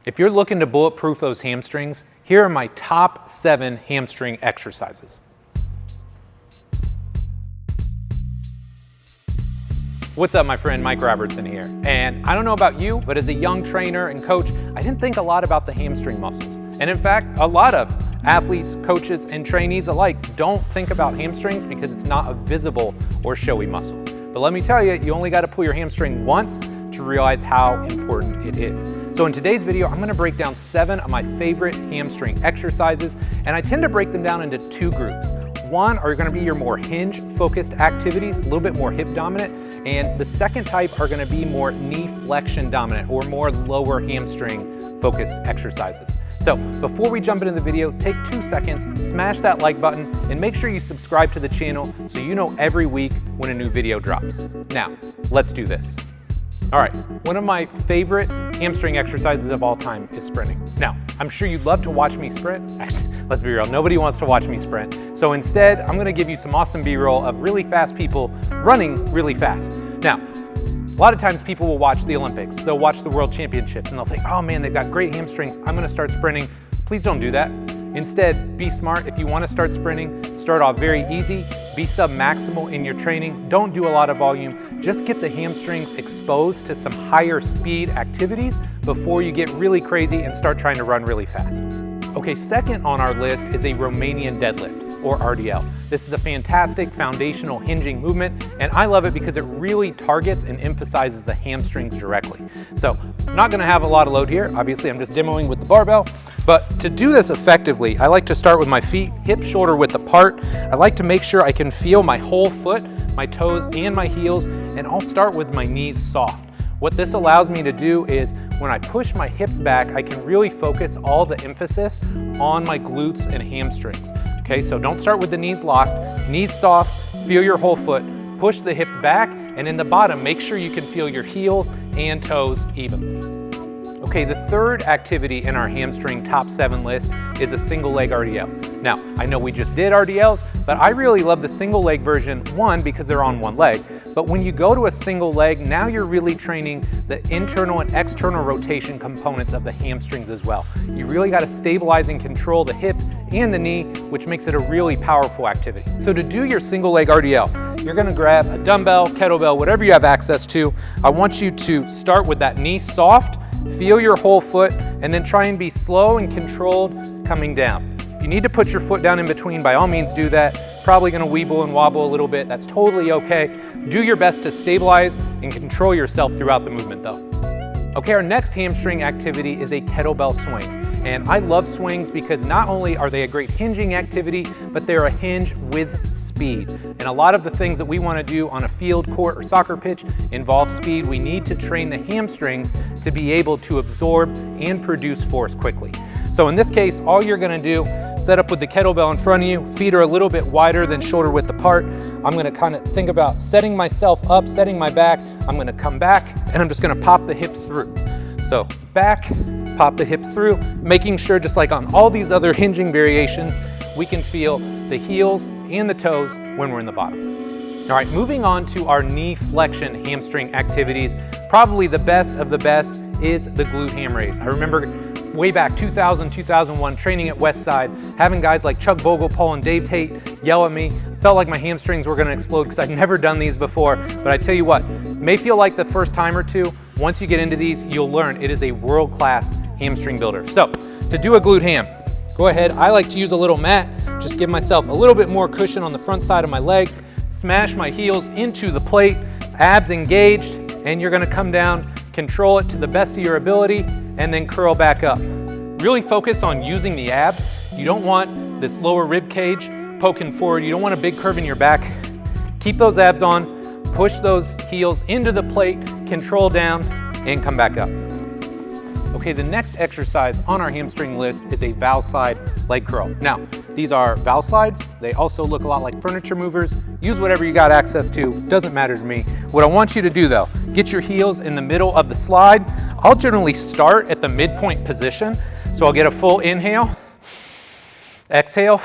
If you're looking to bulletproof those hamstrings, here are my top 7 hamstring exercises. What's up, my friend? Mike Robertson here. And I don't know about you, but as a young trainer and coach, I didn't think a lot about the hamstring muscles. And in fact, a lot of athletes, coaches, and trainees alike don't think about hamstrings because it's not a visible or showy muscle. But let me tell you, you only got to pull your hamstring once to realize how important it is. So in today's video, I'm going to break down 7 of my favorite hamstring exercises, and I tend to break them down into 2 groups. One are going to be your more hinge focused activities, a little bit more hip dominant, and the second type are going to be more knee flexion dominant or more lower hamstring focused exercises. So before we jump into the video, take 2 seconds, smash that like button, and make sure you subscribe to the channel so you know every week when a new video drops. Now, let's do this. All right, one of my favorite hamstring exercises of all time is sprinting. Now, I'm sure you'd love to watch me sprint. Actually, let's be real, nobody wants to watch me sprint. So instead, I'm gonna give you some awesome B-roll of really fast people running really fast. Now, a lot of times people will watch the Olympics, they'll watch the World Championships, and they'll think, oh man, they've got great hamstrings, I'm gonna start sprinting. Please don't do that. Instead, be smart. If you wanna start sprinting, start off very easy, be sub-maximal in your training, don't do a lot of volume, just get the hamstrings exposed to some higher speed activities before you get really crazy and start trying to run really fast. Okay, second on our list is a Romanian Deadlift, or RDL. This is a fantastic foundational hinging movement, and I love it because it really targets and emphasizes the hamstrings directly. So, I'm not gonna have a lot of load here. Obviously, I'm just demoing with the barbell, but to do this effectively, I like to start with my feet hip shoulder width apart. I like to make sure I can feel my whole foot, my toes, and my heels, and I'll start with my knees soft. What this allows me to do is when I push my hips back, I can really focus all the emphasis on my glutes and hamstrings. Okay, so don't start with the knees locked, knees soft, feel your whole foot, push the hips back, and in the bottom, make sure you can feel your heels and toes evenly. Okay, the third activity in our hamstring top 7 list is a single leg RDL. Now, I know we just did RDLs, but I really love the single leg version, one, because they're on one leg, but when you go to a single leg, now you're really training the internal and external rotation components of the hamstrings as well. You really got to stabilize and control the hip and the knee, which makes it a really powerful activity. So to do your single leg RDL, you're going to grab a dumbbell, kettlebell, whatever you have access to. I want you to start with that knee soft, feel your whole foot, and then try and be slow and controlled coming down. If you need to put your foot down in between, by all means do that. Probably gonna weeble and wobble a little bit. That's totally okay. Do your best to stabilize and control yourself throughout the movement though. Okay, our next hamstring activity is a kettlebell swing. And I love swings because not only are they a great hinging activity, but they're a hinge with speed. And a lot of the things that we want to do on a field, court, or soccer pitch involve speed. We need to train the hamstrings to be able to absorb and produce force quickly. So in this case, all you're going to do, set up with the kettlebell in front of you, feet are a little bit wider than shoulder width apart. I'm going to kind of think about setting myself up, setting my back. I'm going to come back and I'm just going to pop the hips through. So back, pop the hips through, making sure just like on all these other hinging variations, we can feel the heels and the toes when we're in the bottom. All right, moving on to our knee flexion hamstring activities. Probably the best of the best is the Glutes Ham Raise. I remember way back 2000, 2001, training at Westside, having guys like Chuck Vogelpohl and Dave Tate yell at me. Felt like my hamstrings were gonna explode because I'd never done these before. But I tell you what, it may feel like the first time or two. Once you get into these, you'll learn it is a world-class hamstring builder. So to do a glute ham, go ahead. I like to use a little mat, just give myself a little bit more cushion on the front side of my leg, smash my heels into the plate, abs engaged, and you're gonna come down, control it to the best of your ability, and then curl back up. Really focus on using the abs. You don't want this lower rib cage poking forward. You don't want a big curve in your back. Keep those abs on, push those heels into the plate, control down, and come back up. Okay, the next exercise on our hamstring list is a valve slide leg curl. Now, these are valve slides. They also look a lot like furniture movers. Use whatever you got access to, doesn't matter to me. What I want you to do though, get your heels in the middle of the slide. I'll generally start at the midpoint position. So I'll get a full inhale, exhale,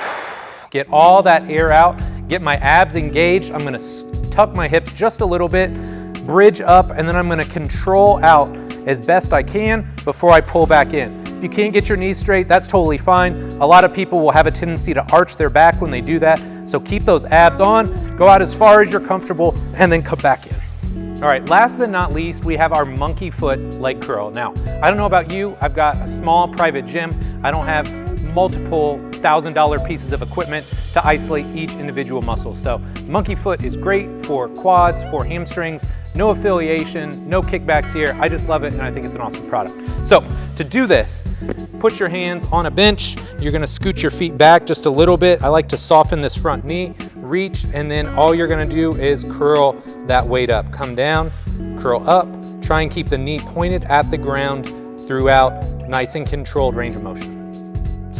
get all that air out, get my abs engaged. I'm gonna tuck my hips just a little bit, bridge up, and then I'm gonna control out as best I can before I pull back in. If you can't get your knees straight, that's totally fine. A lot of people will have a tendency to arch their back when they do that, so keep those abs on, go out as far as you're comfortable, and then come back in. All right, last but not least, we have our monkey foot leg curl. Now, I don't know about you, I've got a small private gym. I don't have multiple $1,000 pieces of equipment to isolate each individual muscle. So monkey foot is great for quads, for hamstrings, no affiliation, no kickbacks here. I just love it and I think it's an awesome product. So to do this, put your hands on a bench. You're gonna scoot your feet back just a little bit. I like to soften this front knee, reach, and then all you're gonna do is curl that weight up. Come down, curl up, try and keep the knee pointed at the ground throughout, nice and controlled range of motion.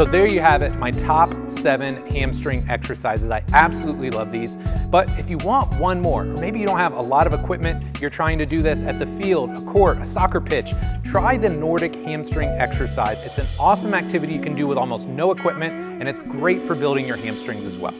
So there you have it, my top 7 hamstring exercises. I absolutely love these, but if you want one more, or maybe you don't have a lot of equipment, you're trying to do this at the field, a court, a soccer pitch, try the Nordic hamstring exercise. It's an awesome activity you can do with almost no equipment, and it's great for building your hamstrings as well.